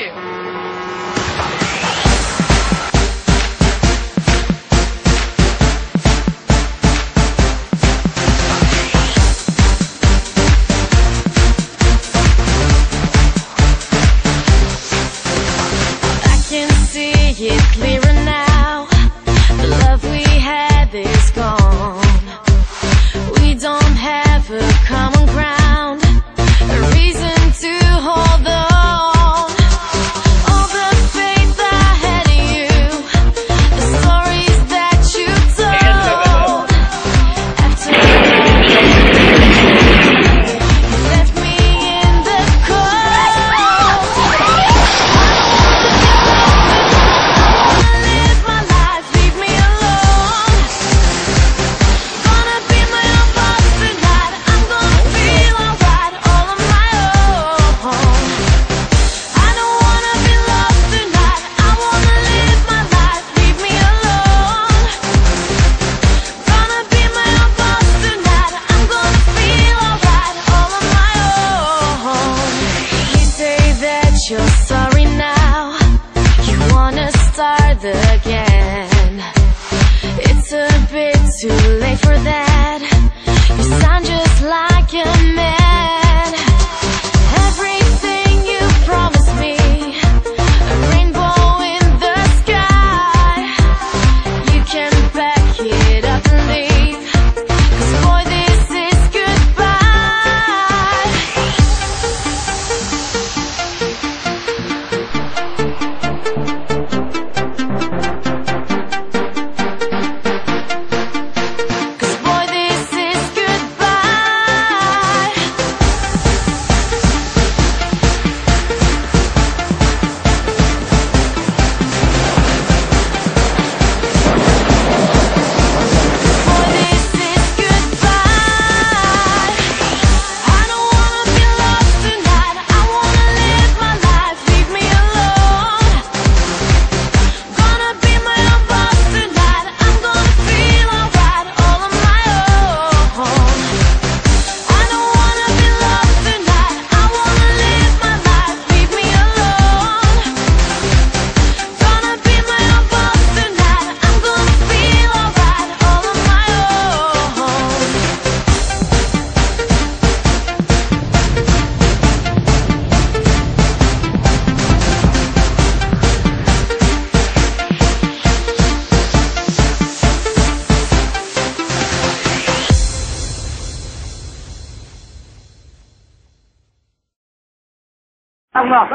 you. It's clearer now. The love we had is gone. We don't have a common ground, a reason to hold on. All the faith I had in you, the stories that you told. After you left me in the cold. You're sorry now, you wanna start again. It's a bit too late for that. You sound just like a man. Everything you promised me, a rainbow in the sky. You can back it up and leave, 'cause boy, this is goodbye. Allah.